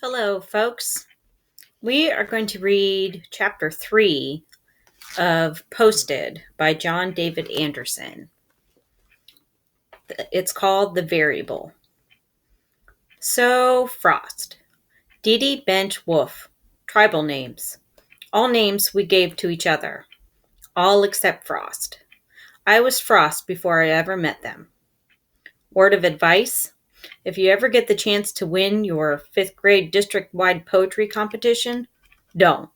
Hello, folks. We are going to read chapter 3 of Posted by John David Anderson. It's called The Variable. So, Frost. Dee Dee, Bench, Wolf. Tribal names. All names we gave to each other. All except Frost. I was Frost before I ever met them. Word of advice: if you ever get the chance to win your 5th grade district-wide poetry competition, don't.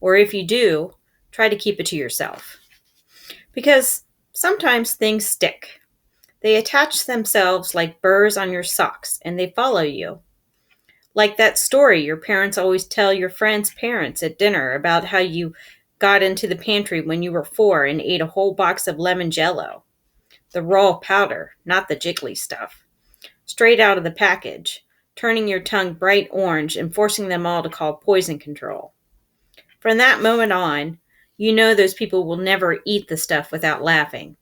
Or if you do, try to keep it to yourself. Because sometimes things stick. They attach themselves like burrs on your socks and they follow you. Like that story your parents always tell your friends' parents at dinner about how you got into the pantry when you were 4 and ate a whole box of lemon jello. The raw powder, not the jiggly stuff. Straight out of the package, turning your tongue bright orange and forcing them all to call poison control. From that moment on, you know those people will never eat the stuff without laughing.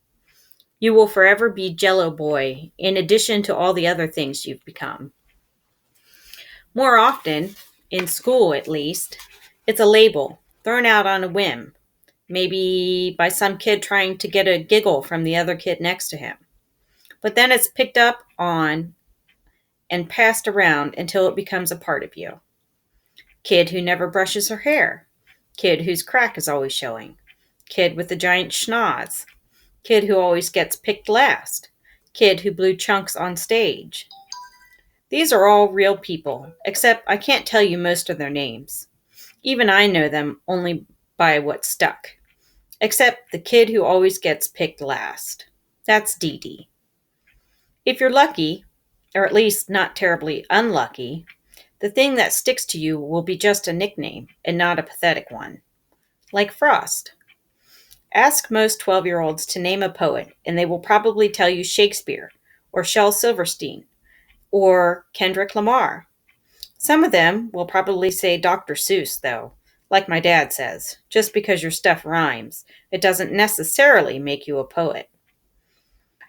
You will forever be Jello Boy, in addition to all the other things you've become. More often, in school at least, it's a label thrown out on a whim, maybe by some kid trying to get a giggle from the other kid next to him. But then it's picked up on and passed around until it becomes a part of you. Kid who never brushes her hair. Kid whose crack is always showing. Kid with the giant schnoz. Kid who always gets picked last. Kid who blew chunks on stage. These are all real people, except I can't tell you most of their names. Even I know them only by what stuck. Except the kid who always gets picked last. That's Dee Dee. If you're lucky, or at least not terribly unlucky, the thing that sticks to you will be just a nickname and not a pathetic one. Like Frost. Ask most 12-year-olds to name a poet, and they will probably tell you Shakespeare, or Shel Silverstein, or Kendrick Lamar. Some of them will probably say Dr. Seuss, though, like my dad says. Just because your stuff rhymes, it doesn't necessarily make you a poet.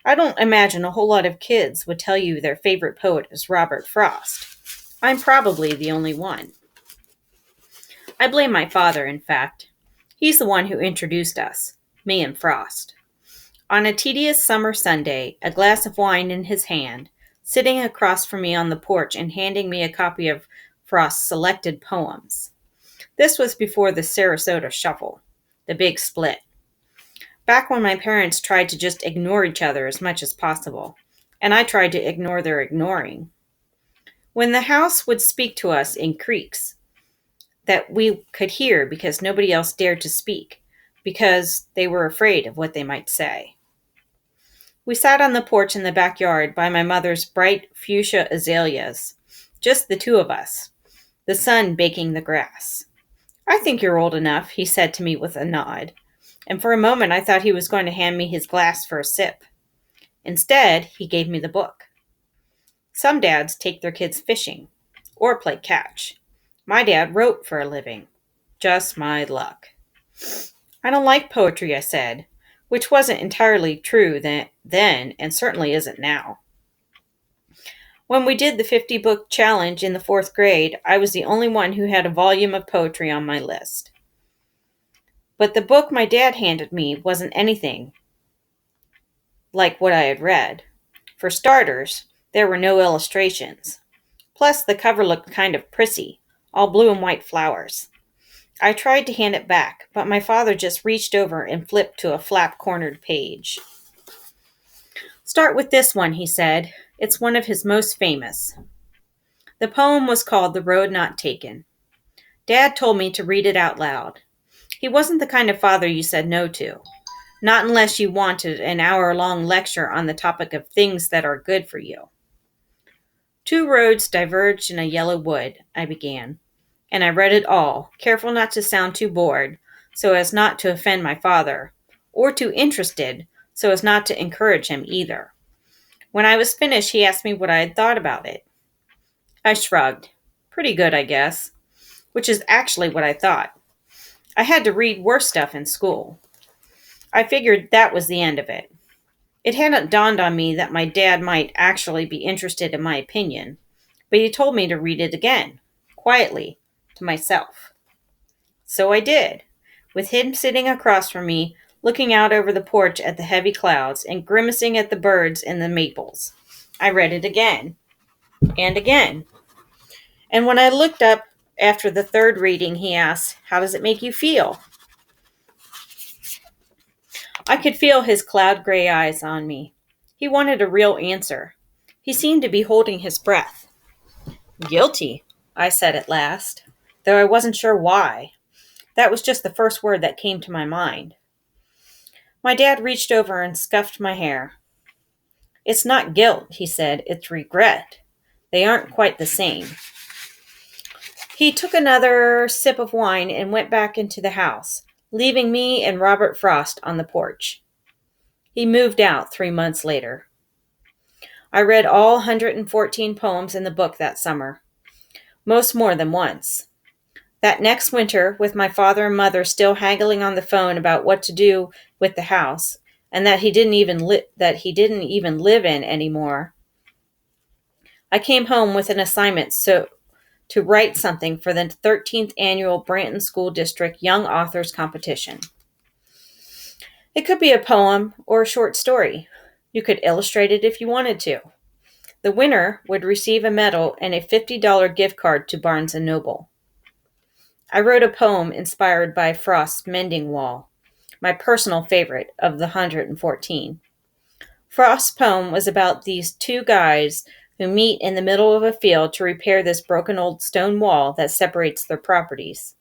I don't imagine a whole lot of kids would tell you their favorite poet is Robert Frost. I'm probably the only one. I blame my father, in fact. He's the one who introduced us, me and Frost. On a tedious summer Sunday, a glass of wine in his hand, sitting across from me on the porch and handing me a copy of Frost's selected poems. This was before the Sarasota Shuffle, the big split. Back when my parents tried to just ignore each other as much as possible, and I tried to ignore their ignoring. When the house would speak to us in creaks that we could hear because nobody else dared to speak, because they were afraid of what they might say. We sat on the porch in the backyard by my mother's bright fuchsia azaleas, just the two of us, the sun baking the grass. I think you're old enough, he said to me with a nod, and for a moment I thought he was going to hand me his glass for a sip. Instead, he gave me the book. Some dads take their kids fishing, or play catch. My dad wrote for a living. Just my luck. I don't like poetry, I said, which wasn't entirely true then and certainly isn't now. When we did the 50-book challenge in the 4th grade, I was the only one who had a volume of poetry on my list. But the book my dad handed me wasn't anything like what I had read. For starters, there were no illustrations. Plus, the cover looked kind of prissy, all blue and white flowers. I tried to hand it back, but my father just reached over and flipped to a flap-cornered page. Start with this one, he said. It's one of his most famous. The poem was called The Road Not Taken. Dad told me to read it out loud. He wasn't the kind of father you said no to. Not unless you wanted an hour-long lecture on the topic of things that are good for you. 2 roads diverged in a yellow wood, I began, and I read it all, careful not to sound too bored, so as not to offend my father, or too interested, so as not to encourage him either. When I was finished, he asked me what I had thought about it. I shrugged. Pretty good, I guess, which is actually what I thought. I had to read worse stuff in school. I figured that was the end of it. It hadn't dawned on me that my dad might actually be interested in my opinion, but he told me to read it again. quietly, to myself. So I did, with him sitting across from me, looking out over the porch at the heavy clouds and grimacing at the birds in the maples. I read it again and again. And when I looked up after the third reading, he asked, "How does it make you feel?" I could feel his cloud gray eyes on me. He wanted a real answer. He seemed to be holding his breath. "Guilty," I said at last, though I wasn't sure why. That was just the first word that came to my mind. My dad reached over and scuffed my hair. "It's not guilt," he said, "it's regret. They aren't quite the same." He took another sip of wine and went back into the house, leaving me and Robert Frost on the porch. He moved out 3 months later. I read all 114 poems in the book that summer, most more than once. That next winter, with my father and mother still haggling on the phone about what to do with the house, and that he didn't even live in anymore, I came home with an assignment to write something for the 13th annual Branton School District Young Authors Competition. It could be a poem or a short story. You could illustrate it if you wanted to. The winner would receive a medal and a $50 gift card to Barnes & Noble. I wrote a poem inspired by Frost's Mending Wall, my personal favorite of the 114. Frost's poem was about these two guys who meet in the middle of a field to repair this broken old stone wall that separates their properties.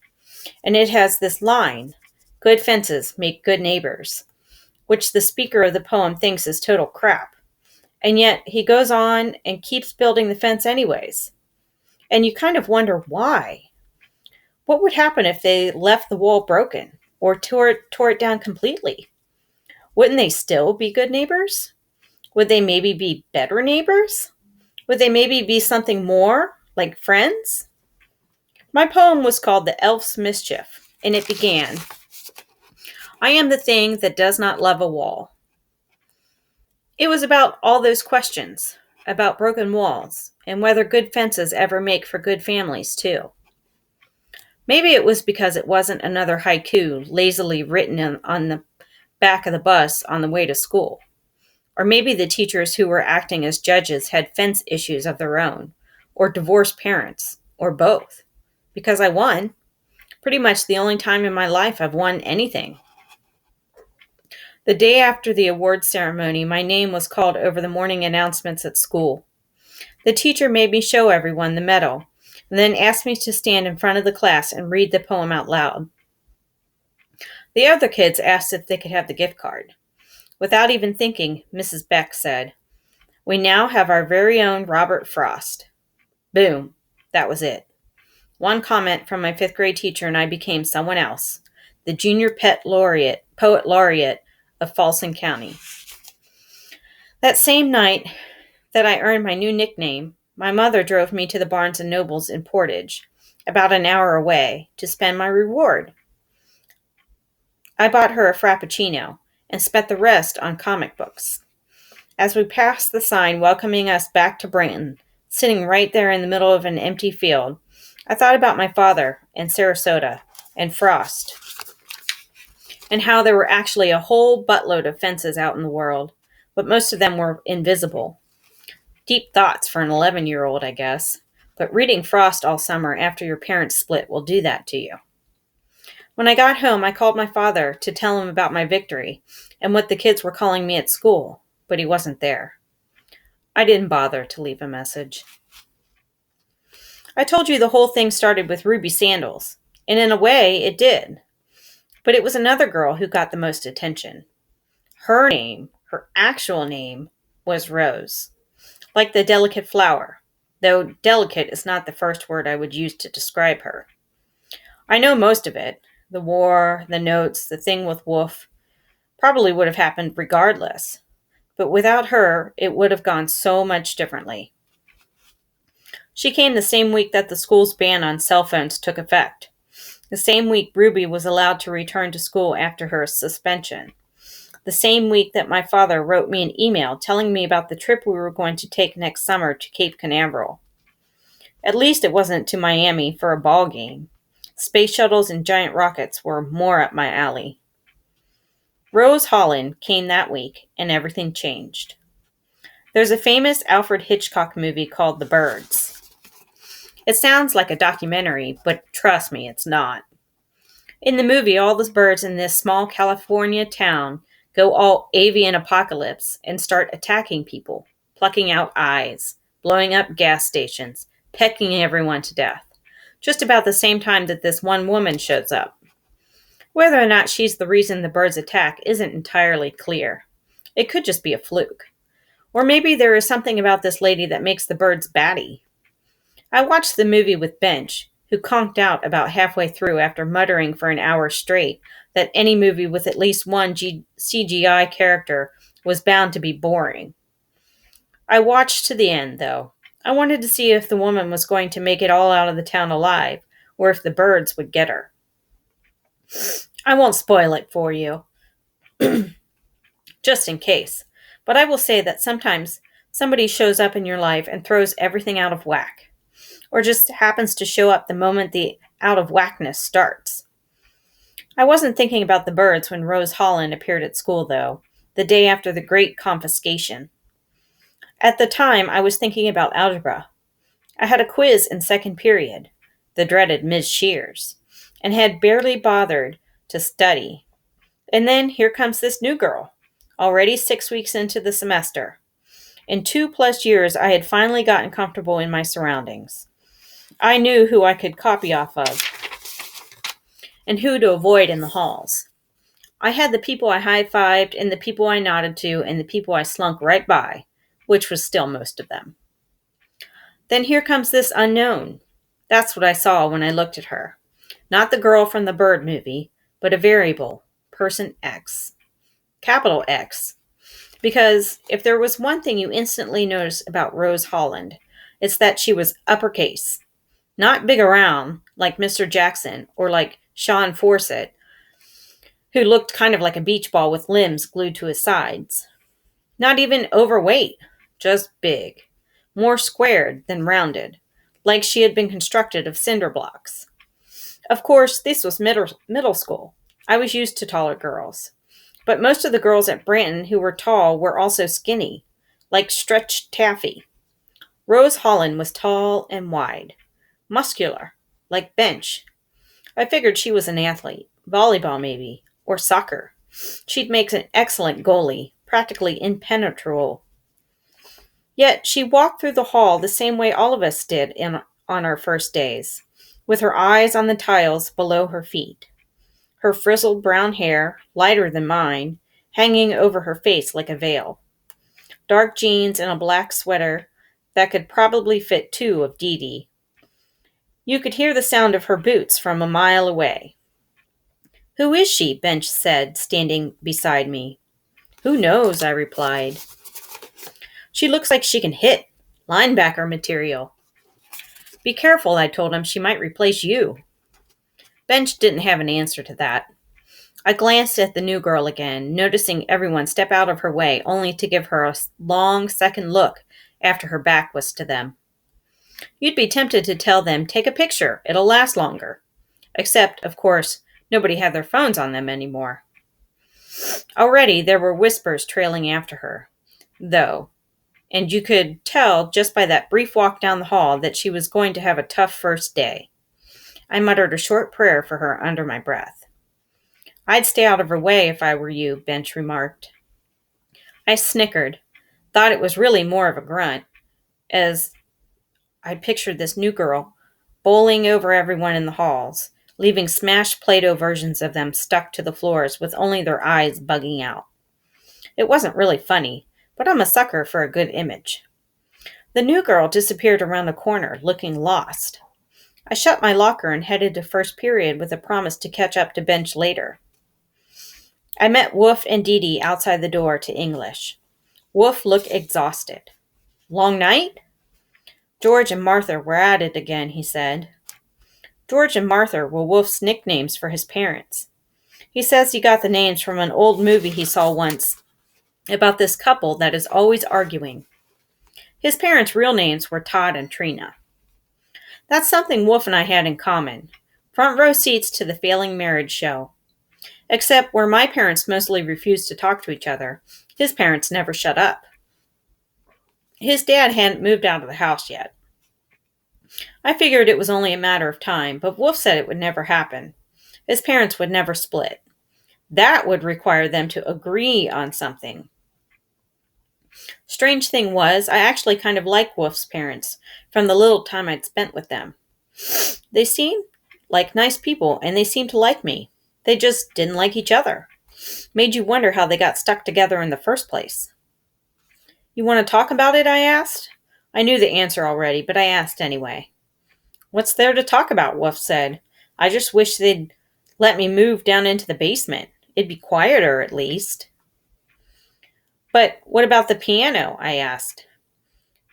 And it has this line, "Good fences make good neighbors," which the speaker of the poem thinks is total crap. And yet he goes on and keeps building the fence anyways. And you kind of wonder why. What would happen if they left the wall broken or tore it down completely? Wouldn't they still be good neighbors? Would they maybe be better neighbors? Would they maybe be something more, like friends? My poem was called "The Elf's Mischief," and it began, "I am the thing that does not love a wall." It was about all those questions, about broken walls, and whether good fences ever make for good families, too. Maybe it was because it wasn't another haiku lazily written on the back of the bus on the way to school. Or maybe the teachers who were acting as judges had fence issues of their own, or divorced parents, or both. Because I won. Pretty much the only time in my life I've won anything. The day after the awards ceremony, my name was called over the morning announcements at school. The teacher made me show everyone the medal, and then asked me to stand in front of the class and read the poem out loud. The other kids asked if they could have the gift card. Without even thinking, Mrs. Beck said, "We now have our very own Robert Frost." Boom. That was it. One comment from my 5th grade teacher and I became someone else, the junior poet laureate of Folsom County. That same night that I earned my new nickname, my mother drove me to the Barnes & Nobles in Portage, about an hour away, to spend my reward. I bought her a Frappuccino and spent the rest on comic books. As we passed the sign welcoming us back to Branton, sitting right there in the middle of an empty field, I thought about my father and Sarasota and Frost, and how there were actually a whole buttload of fences out in the world, but most of them were invisible. Deep thoughts for an 11-year-old, I guess, but reading Frost all summer after your parents split will do that to you. When I got home, I called my father to tell him about my victory and what the kids were calling me at school, but he wasn't there. I didn't bother to leave a message. I told you the whole thing started with Ruby Sandals, and in a way it did. But it was another girl who got the most attention. Her name, her actual name, was Rose, like the delicate flower, though delicate is not the first word I would use to describe her. I know most of it, the war, the notes, the thing with Wolf, probably would have happened regardless, but without her, it would have gone so much differently. She came the same week that the school's ban on cell phones took effect, the same week Ruby was allowed to return to school after her suspension, the same week that my father wrote me an email telling me about the trip we were going to take next summer to Cape Canaveral. At least it wasn't to Miami for a ball game. Space shuttles and giant rockets were more up my alley. Rose Holland came that week, and everything changed. There's a famous Alfred Hitchcock movie called The Birds. It sounds like a documentary, but trust me, it's not. In the movie, all the birds in this small California town go all avian apocalypse and start attacking people, plucking out eyes, blowing up gas stations, pecking everyone to death, just about the same time that this one woman shows up. Whether or not she's the reason the birds attack isn't entirely clear. It could just be a fluke. Or maybe there is something about this lady that makes the birds batty. I watched the movie with Bench, who conked out about halfway through after muttering for an hour straight that any movie with at least one CGI character was bound to be boring. I watched to the end, though. I wanted to see if the woman was going to make it all out of the town alive, or if the birds would get her. I won't spoil it for you, just in case, but I will say that sometimes somebody shows up in your life and throws everything out of whack, or just happens to show up the moment the out of whackness starts. I wasn't thinking about the birds when Rose Holland appeared at school, though, the day after the great confiscation. At the time, I was thinking about algebra. I had a quiz in second period, the dreaded Ms. Shears, and had barely bothered to study. And then here comes this new girl, already 6 weeks into the semester. In 2+ years, I had finally gotten comfortable in my surroundings. I knew who I could copy off of and who to avoid in the halls. I had the people I high-fived and the people I nodded to and the people I slunk right by, which was still most of them. Then here comes this unknown. That's what I saw when I looked at her. Not the girl from the Bird movie, but a variable, person X. Capital X. Because if there was one thing you instantly noticed about Rose Holland, it's that she was uppercase. Not big around, like Mr. Jackson, or like Sean Fawcett, who looked kind of like a beach ball with limbs glued to his sides. Not even overweight, just big. More squared than rounded, like she had been constructed of cinder blocks. Of course, this was middle school. I was used to taller girls. But most of the girls at Branton who were tall were also skinny, like stretched taffy. Rose Holland was tall and wide, muscular, like Bench. I figured she was an athlete, volleyball maybe, or soccer. She'd make an excellent goalie, practically impenetrable. Yet she walked through the hall the same way all of us did on our first days, with her eyes on the tiles below her feet. Her frizzled brown hair, lighter than mine, hanging over her face like a veil. Dark jeans and a black sweater that could probably fit two of Dee Dee. You could hear the sound of her boots from a mile away. "Who is she?" Bench said, standing beside me. "Who knows?" I replied. "She looks like she can hit. Linebacker material." "Be careful," I told him. "She might replace you." Bench didn't have an answer to that. I glanced at the new girl again, noticing everyone step out of her way only to give her a long second look after her back was to them. You'd be tempted to tell them, "Take a picture, it'll last longer." Except, of course, nobody had their phones on them anymore. Already there were whispers trailing after her, though, and you could tell just by that brief walk down the hall that she was going to have a tough first day. I muttered a short prayer for her under my breath. "I'd stay out of her way if I were you," Bench remarked. I snickered, thought it was really more of a grunt, as I pictured this new girl bowling over everyone in the halls, leaving smashed Play-Doh versions of them stuck to the floors with only their eyes bugging out. It wasn't really funny, but I'm a sucker for a good image. The new girl disappeared around a corner, looking lost. I shut my locker and headed to first period with a promise to catch up to Bench later. I met Wolf and Dee Dee outside the door to English. Wolf looked exhausted. "Long night?" "George and Martha were at it again," he said. George and Martha were Wolf's nicknames for his parents. He says he got the names from an old movie he saw once about this couple that is always arguing. His parents' real names were Todd and Trina. That's something Wolf and I had in common. Front row seats to the failing marriage show. Except where my parents mostly refused to talk to each other, his parents never shut up. His dad hadn't moved out of the house yet. I figured it was only a matter of time, but Wolf said it would never happen. His parents would never split. That would require them to agree on something. Strange thing was, I actually kind of liked Wolf's parents from the little time I'd spent with them. They seemed like nice people, and they seemed to like me. They just didn't like each other. Made you wonder how they got stuck together in the first place. You want to talk about it? I asked. I knew the answer already, but I asked anyway. What's there to talk about? Wolf said. I just wish they'd let me move down into the basement. It'd be quieter, at least. But what about the piano? I asked.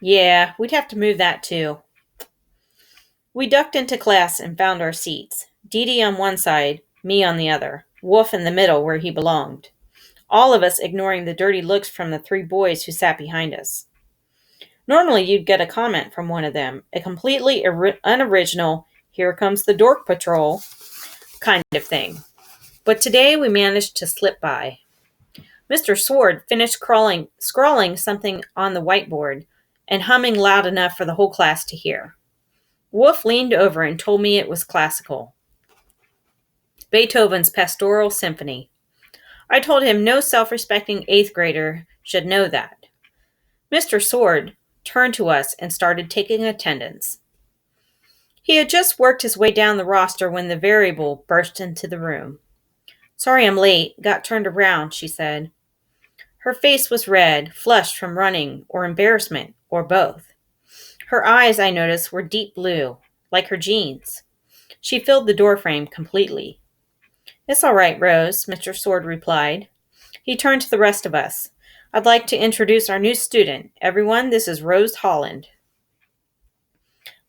Yeah, we'd have to move that too. We ducked into class and found our seats. Dee Dee on one side, me on the other, Wolf in the middle where he belonged. All of us ignoring the dirty looks from the three boys who sat behind us. Normally you'd get a comment from one of them, a completely unoriginal, here comes the dork patrol kind of thing. But today we managed to slip by. Mr. Sword finished scrawling something on the whiteboard and humming loud enough for the whole class to hear. Wolf leaned over and told me it was classical. Beethoven's Pastoral Symphony. I told him no self-respecting 8th grader should know that. Mr. Sword turned to us and started taking attendance. He had just worked his way down the roster when the variable burst into the room. Sorry I'm late. Got turned around, she said. Her face was red, flushed from running, or embarrassment, or both. Her eyes, I noticed, were deep blue, like her jeans. She filled the doorframe completely. It's all right, Rose, Mr. Sword replied. He turned to the rest of us. I'd like to introduce our new student. Everyone, this is Rose Holland.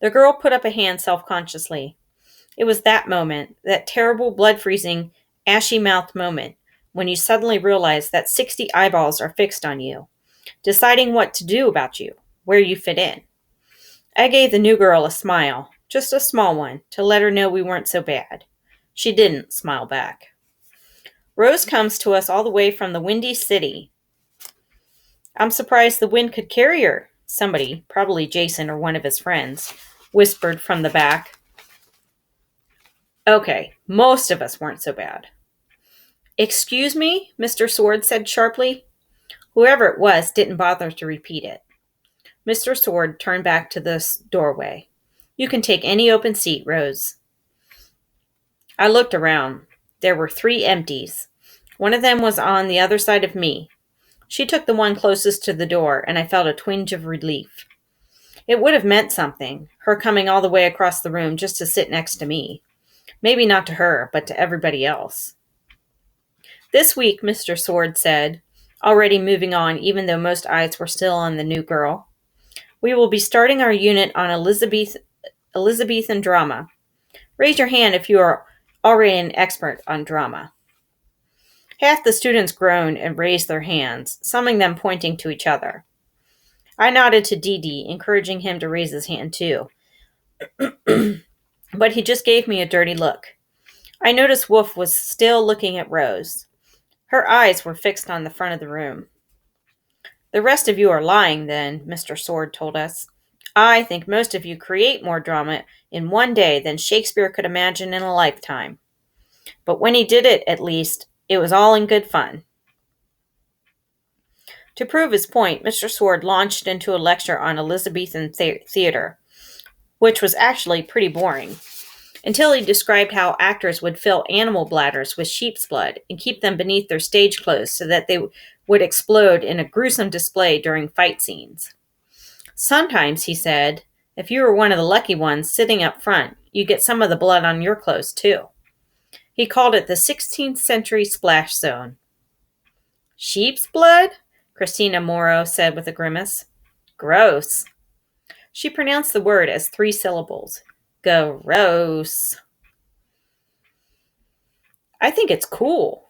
The girl put up a hand self-consciously. It was that moment, that terrible, blood-freezing, ashy-mouthed moment, when you suddenly realize that 60 eyeballs are fixed on you, deciding what to do about you, where you fit in. I gave the new girl a smile, just a small one, to let her know we weren't so bad. She didn't smile back. Rose comes to us all the way from the Windy City. I'm surprised the wind could carry her, somebody, probably Jason or one of his friends, whispered from the back. Okay, most of us weren't so bad. Excuse me, Mr. Sword said sharply. Whoever it was didn't bother to repeat it. Mr. Sword turned back to the doorway. You can take any open seat, Rose. I looked around. There were 3 empties. One of them was on the other side of me. She took the one closest to the door, and I felt a twinge of relief. It would have meant something, her coming all the way across the room just to sit next to me. Maybe not to her, but to everybody else. This week, Mr. Sword said, already moving on even though most eyes were still on the new girl, we will be starting our unit on Elizabethan drama. Raise your hand if you are already an expert on drama. Half the students groaned and raised their hands, some of them pointing to each other. I nodded to Dee Dee, encouraging him to raise his hand too. But he just gave me a dirty look. I noticed Wolf was still looking at Rose. Her eyes were fixed on the front of the room. The rest of you are lying, then, Mr. Sword told us. I think most of you create more drama in one day than Shakespeare could imagine in a lifetime. But when he did it, at least, it was all in good fun. To prove his point, Mr. Sword launched into a lecture on Elizabethan theater, which was actually pretty boring, until he described how actors would fill animal bladders with sheep's blood and keep them beneath their stage clothes so that they would explode in a gruesome display during fight scenes. Sometimes, he said, if you were one of the lucky ones sitting up front, you get some of the blood on your clothes too. He called it the 16th century splash zone. Sheep's blood? Christina Morrow said with a grimace. Gross. She pronounced the word as 3 syllables. Gross. I think it's cool.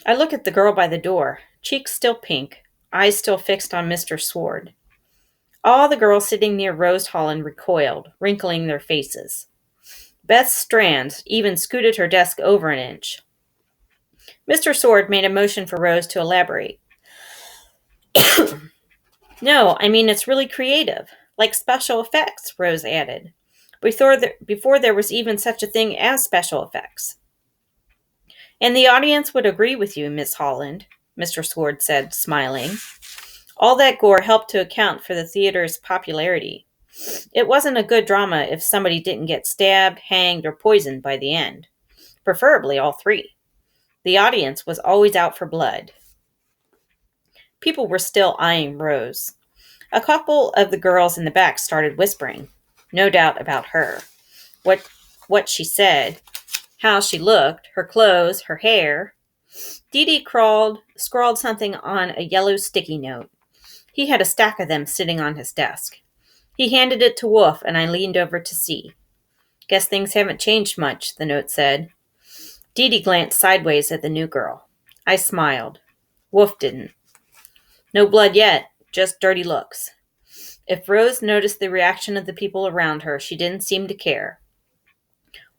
I look at the girl by the door, cheeks still pink, eyes still fixed on Mr. Sword. All the girls sitting near Rose Holland recoiled, wrinkling their faces. Beth Strand even scooted her desk over an inch. Mr. Sword made a motion for Rose to elaborate. No, I mean it's really creative. Like special effects, Rose added. Before there was even such a thing as special effects. And the audience would agree with you, Miss Holland, Mr. Sword said, smiling. All that gore helped to account for the theater's popularity. It wasn't a good drama if somebody didn't get stabbed, hanged, or poisoned by the end. Preferably all three. The audience was always out for blood. People were still eyeing Rose. A couple of the girls in the back started whispering, no doubt about her. What she said, how she looked, her clothes, her hair. Dee Dee scrawled something on a yellow sticky note. He had a stack of them sitting on his desk. He handed it to Wolf, and I leaned over to see. Guess things haven't changed much, the note said. Dee Dee glanced sideways at the new girl. I smiled. Wolf didn't. No blood yet, just dirty looks. If Rose noticed the reaction of the people around her, she didn't seem to care.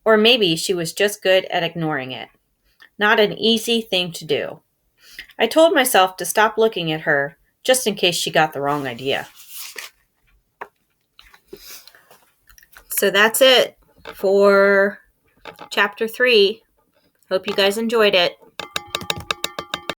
Or maybe she was just good at ignoring it. Not an easy thing to do. I told myself to stop looking at her, just in case she got the wrong idea. So that's it for Chapter 3. Hope you guys enjoyed it.